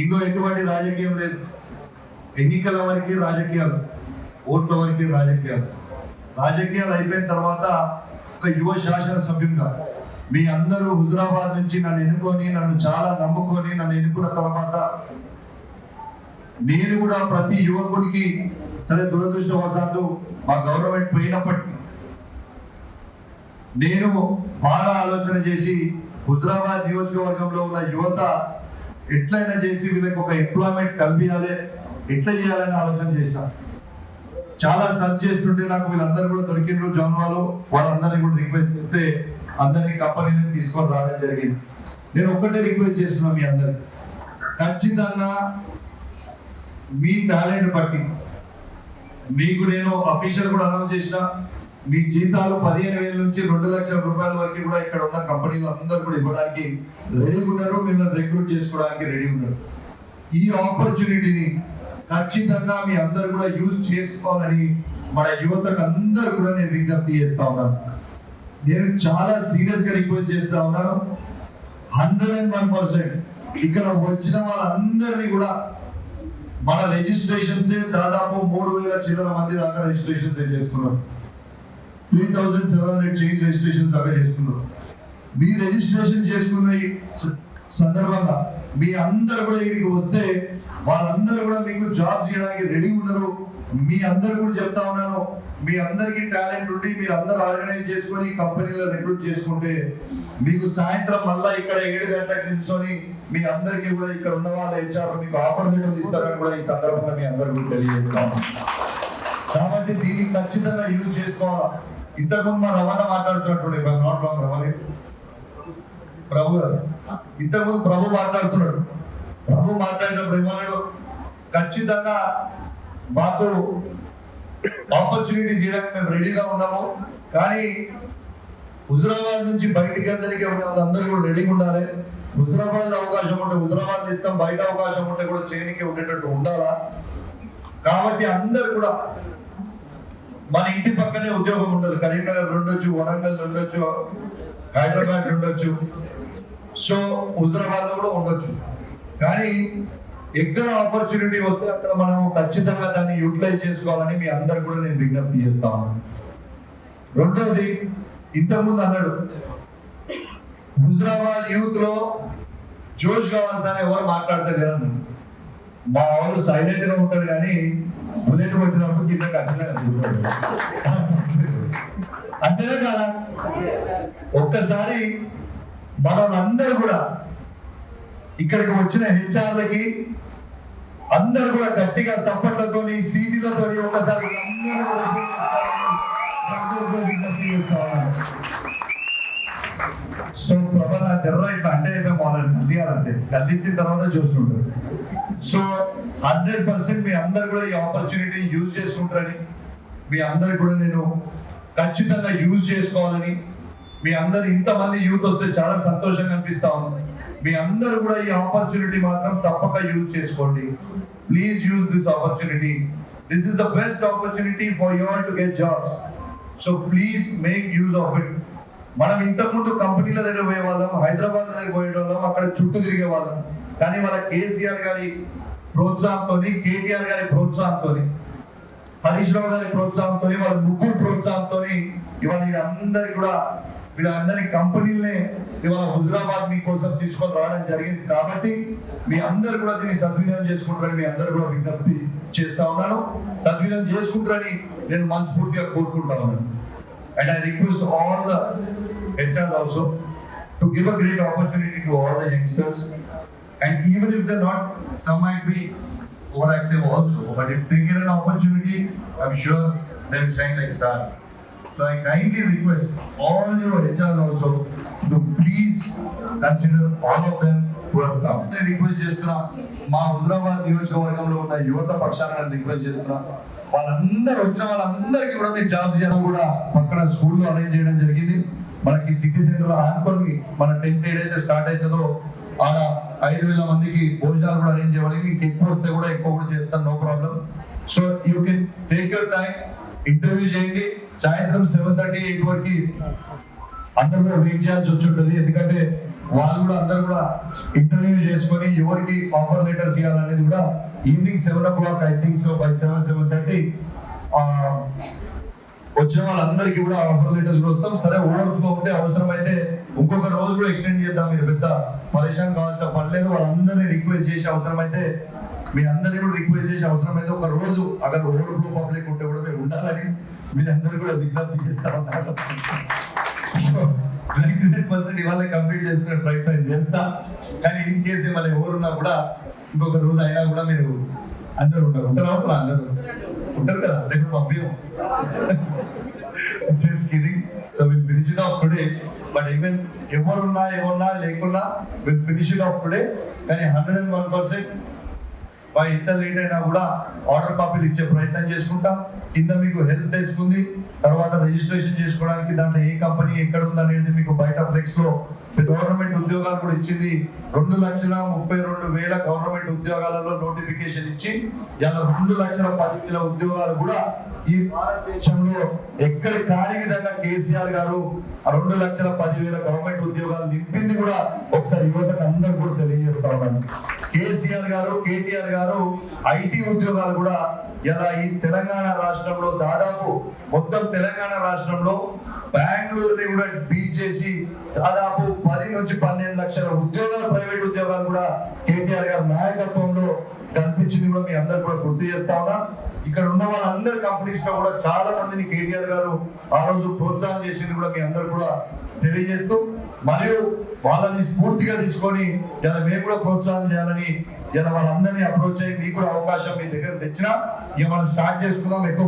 ఇంకో ఎటువంటి రాజకీయం లేదు. ఎన్నికల వరకు రాజకీయాలు, ఓట్ల వరకు రాజకీయాలు. రాజకీయాలు అయిపోయిన తర్వాత ఒక యువ శాసనసభ్యునిగా మీ అందరూ హుజురాబాద్ నుంచి నన్ను ఎన్నుకొని, నన్ను చాలా నమ్ముకొని నన్ను ఎన్నుకున్న తర్వాత నేను కూడా ప్రతి యువకుడికి, సరే దురదృష్టవశాత్తు మా గవర్నమెంట్ పోయినప్పటికీ నేను బాగా ఆలోచన చేసి హుజురాబాద్ నియోజకవర్గంలో ఉన్న యువత ఎట్లయినా చేసి వీళ్ళకి ఒక ఎంప్లాయ్మెంట్ కల్పించాలి, ఎట్లా చేయాలని ఆలోచన చేశాను. చాలా సర్చ్ చేస్తుంటే నాకు వీళ్ళందరూ కూడా దొరికిండ్రు జోన్వాలో. వాళ్ళందరినీ కూడా రిక్వెస్ట్ చేస్తే అందరినీ కంపెనీని తీసుకొని రావడం జరిగింది. నేను ఒక్కటే రిక్వెస్ట్ చేస్తున్నాను, మీ అందరికి ఖచ్చితంగా మీ టాలెంట్ బట్టి మీకు నేను అఫీషియల్ కూడా అనౌన్స్ చేసిన, మీ జీతాలు 15,000 నుంచి 2 లక్షల రూపాయల వరకు కూడా ఇక్కడ ఉన్న కంపెనీలు అందరూ కూడా ఇవ్వడానికి రెడీగా ఉన్నారు. మిమ్మల్ని రిక్రూట్ చేసుకోవడానికి రెడీ ఉన్నారు. ఈ ఆపర్చునిటీని ఖచ్చితంగా మీ అందరు కూడా యూజ్ చేసుకోవాలని మన యువతకు అందరూ కూడా నేను విజ్ఞప్తి చేస్తా ఉన్నాను. నేను చాలా సీరియస్ గా రిక్వెస్ట్ చేస్తా ఉన్నాను. 101% ఇక్కడ వచ్చిన వాళ్ళందరినీ కూడా మన రిజిస్ట్రేషన్స్ దాదాపు 3,000 చిల్లర మంది దాకా రిజిస్ట్రేషన్స్ చేసుకున్నారు. 3,700 చేంజ్ రిజిస్ట్రేషన్స్ దాకా చేసుకున్నారు. మీ రిజిస్ట్రేషన్ చేసుకున్న సందర్భంగా మీ అందరు కూడా ఇక్కడికి వస్తే వాళ్ళందరూ కూడా మీకు జాబ్ చేయడానికి రెడీ ఉన్నారు. మీ అందరు కూడా చెప్తా ఉన్నాను, మీ అందరికి టాలెంట్ ఉండి మీరు అందరు ఆర్గనైజ్ చేసుకొని కంపెనీలో రిక్రూట్ చేసుకుంటే మీకు సాయంత్రం మళ్ళా ఇక్కడ 7 గంటలకు నిల్చొని మీ అందరికీ కూడా ఇక్కడ ఉన్న వాళ్ళ హెచ్ఆర్ మీకు ఆపర్చునిటీలు ఇస్తారని కూడా ఈ సందర్భంగా మీ అందరూ కూడా తెలియజేస్తాను. కాబట్టి దీన్ని ఖచ్చితంగా యూజ్ చేసుకోవాలా. ఇంతకుముందు మా రవాణా మాట్లాడుతున్నట్టు ప్రభు గారు, ఇంతకుముందు ప్రభు మాట్లాడుతున్నాడు. ప్రభు మాట్లాడినప్పుడు ఏమన్నాడు, ఖచ్చితంగా మాకు ఆపర్చునిటీస్ చేయడానికి మేము రెడీగా ఉన్నాము, కానీ హుజురాబాద్ నుంచి బయటికి అందరికీ అందరూ కూడా రెడీగా ఉండాలి. హుజురాబాద్ అవకాశం ఉంటే హుజురాబాద్ ఇస్తాం, బయట అవకాశం ఉంటే కూడా చేయడానికి ఉండేటట్టు ఉండాలా. కాబట్టి అందరు కూడా మన ఇంటి పక్కనే ఉద్యోగం ఉండదు. కరీంనగర్ ఉండొచ్చు, వరంగల్ ఉండొచ్చు, హైదరాబాద్ ఉండొచ్చు, సో హుజురాబాద్ కూడా ఉండొచ్చు. కానీ ఎక్కడ ఆపర్చునిటీ వస్తే అక్కడ మనం ఖచ్చితంగా దాన్ని యూటిలైజ్ చేసుకోవాలని మీ అందరు కూడా నేను విజ్ఞప్తి చేస్తా ఉన్నాను. రెండోది, ఇంతకుముందు అన్నాడు హుజురాబాద్ యూత్ లో జోష్ కావాలి సార్, ఎవరు మాట్లాడతారు. మా వాళ్ళు సైలెంట్ గా ఉంటారు కానీ బుల్లెట్ కొట్టినప్పుడు కింద ఖచ్చితంగా చూస్తాడు. అంతేనే కదా, ఒక్కసారి మనల్ని కూడా ఇక్కడికి వచ్చిన హెచ్ఆర్లకి అందరు కూడా గట్టిగా సపోర్ట్లతో సీటీలతో ఒకసారి సో ప్రభా నా జర్ర ఇట్లా అంటే వాళ్ళని కదియాలంటే కదిలించిన తర్వాత చూస్తుంటారు. సో 100% మీ అందరు కూడా ఈ ఆపర్చునిటీ యూజ్ చేసుకుంటారని, మీ అందరికి కూడా నేను ఖచ్చితంగా యూజ్ చేసుకోవాలని, మీ అందరు ఇంతమంది యూత్ వస్తే చాలా సంతోషంగా అనిపిస్తా ఉంది. మీ అందరూ కూడా ఈ ఆపర్చునిటీ మాత్రం తప్పక యూజ్ చేసుకోండి. Please use this opportunity. This is the best opportunity for you all to get jobs. So please make use of it. మనం ఇంతకుముందు కంపెనీల దగ్గర పోయే వాళ్ళం, హైదరాబాద్ దగ్గర పోయేవాళ్ళం, అక్కడ చుట్టూ తిరిగే వాళ్ళం. కానీ వాళ్ళ కేసీఆర్ గారి ప్రోత్సాహంతో, కేటీఆర్ గారి ప్రోత్సాహంతో, హరీష్ రావు గారి ప్రోత్సాహంతో, వాళ్ళ ముగ్గురు ప్రోత్సాహంతో ఇవాళ వీళ్ళందరి కంపెనీలనే ఇవాళ హుజురాబాద్ మీకోసం తీసుకొని రావడం జరిగింది. కాబట్టి మీ అందరు కూడా దీన్ని సద్వినియోగం చేసుకుంటారని మీ అందరు కూడా విజ్ఞప్తి చేస్తా ఉన్నాను. సద్వినియోగం చేసుకుంటారని నేను మనస్ఫూర్తిగా కోరుకుంటా ఉన్నాను. And I request all the HRs also to give a great opportunity to all the youngsters. And even if they're not, some might be overactive also. But if they get an opportunity, I'm sure they'll shine like stars. So I kindly request all your HRs also to please consider all of them who have come. I request చేస్తున్నా, మా హుజురాబాద్ నియోజకవర్గంలో ఉన్న యువత పక్షాన request చేస్తున్నా, వాళ్ళందరూ వచ్చిన వాళ్ళందరికీ కూడా మీరు జాబ్ చేయడం కూడా పక్కన స్కూల్లో అరేంజ్ చేయడం జరిగింది. మనకి సిటీ సెంటర్ లో ఆనుకొని మన 10th ఏదైతే స్టార్ట్ అవుతుందో ఆడ 5,000 మందికి భోజనాలు కూడా అరేంజ్ చేయడానికి, ఎక్కువ వస్తే కూడా ఎక్కువ కూడా చేస్తాను, no problem. So you can take your time, interview చేయండి. సాయంత్రం 7:30, 8 వరకు అందరూ కూడా వెయిట్ చేయాల్సి వచ్చి ఉంటుంది. ఎందుకంటే వాళ్ళు కూడా అందరూ కూడా ఇంటర్వ్యూ చేసుకొని ఎవరికి ఆఫర్ లెటర్స్ ఇవ్వాలనేది కూడా evening 7 o'clock I think so by 7:30 వచ్చిన వాళ్ళందరికీ కూడా ఆఫర్ లెటర్స్ కూడా వస్తాం. సరే ఓవర్ఫ్లో ఉంటే అవసరమైతే ఇంకొక రోజు కూడా ఎక్స్టెండ్ చేద్దాం. మీరు పెద్ద పరేషాన్ కావాల్సిన పని లేదు. వాళ్ళందరినీ రిక్వెస్ట్ చేసి అవసరమైతే మీ అందరినీ కూడా రిక్వెస్ట్ చేసి అవసరమైతే ఒక రోజు అక్కడ ఓవర్ఫ్లో పబ్లిక్ ఉంటే కూడా మేము ఉండాలని మీరందరూ కూడా విజ్ఞప్తి చేస్తా ఉన్నారు. 99% ఇవాళ కంప్లీట్ చేసుకునే ప్రయత్నం చేస్తా. కానీ ఇన్ కేసు ఏమైనా ఎవరున్నా కూడా ఇంకొక రోజు అయినా కూడా మీరు అందరూ ఉంటారు అందరూ ఉంటారు కదా. రేపు పంపించం. Just kidding. So we'll finish it off today. But even ఎవరున్నా ఏమన్నా లేకున్నా we'll finish it off today. కానీ 101% ఇంత లేట్ అయినా కూడా ఆర్డర్ కాపీలు ఇచ్చే ప్రయత్నం చేసుకుంటాం. కింద మీకు హెల్ప్ డెస్క్ ఉంది. తర్వాత రిజిస్ట్రేషన్ చేసుకోవడానికి దాంట్లో ఏ కంపెనీ ఎక్కడ ఉంది అనేది మీకు బయట ఫ్లెక్స్ లో గవర్నమెంట్ ఉద్యోగాలు కూడా ఇచ్చింది. 2,32,000 గవర్నమెంట్ ఉద్యోగాలలో నోటిఫికేషన్ ఇచ్చి ఇలా 2,10,000 ఉద్యోగాలు కూడా ఈ భారతదేశంలో ఎక్కడ కాని విధంగా కేసీఆర్ గారు 2,10,000 గవర్నమెంట్ ఉద్యోగాలు నింపింది కూడా ఒకసారి యువతకు అందరూ కూడా తెలియజేస్తా ఉన్నాను. కేసీఆర్ గారు కేటీఆర్ గారు ఐటీ ఉద్యోగాలు కూడా ఇలా ఈ తెలంగాణ రాష్ట్రంలో దాదాపు మొత్తం తెలంగాణ రాష్ట్రంలో బెంగళూరుని కూడా బీట్ చేసి దాదాపు 10 నుంచి 12 లక్షల ఉద్యోగాలు ప్రైవేట్ ఉద్యోగాలు కూడా కేటీఆర్ గారి నాయకత్వంలో కల్పించింది కూడా మీ అందరు కూడా గుర్తు చేస్తా ఉన్నా. ఇక్కడ ఉన్న వాళ్ళందరి కంపెనీస్ లో కూడా చాలా మందిని కేటీఆర్ గారు ఆ రోజు ప్రోత్సాహం చేసింది కూడా మీ అందరు కూడా తెలియజేస్తూ, మరియు వాళ్ళని స్ఫూర్తిగా తీసుకొని ఇలా మేము కూడా ప్రోత్సాహం చేయాలని ఇలా వాళ్ళందరినీ అప్రోచ్ అయ్యి మీకు కూడా అవకాశం మీ దగ్గర తెచ్చినా ఇక మనం స్టార్ట్ చేసుకుందాం. ఎక్కువ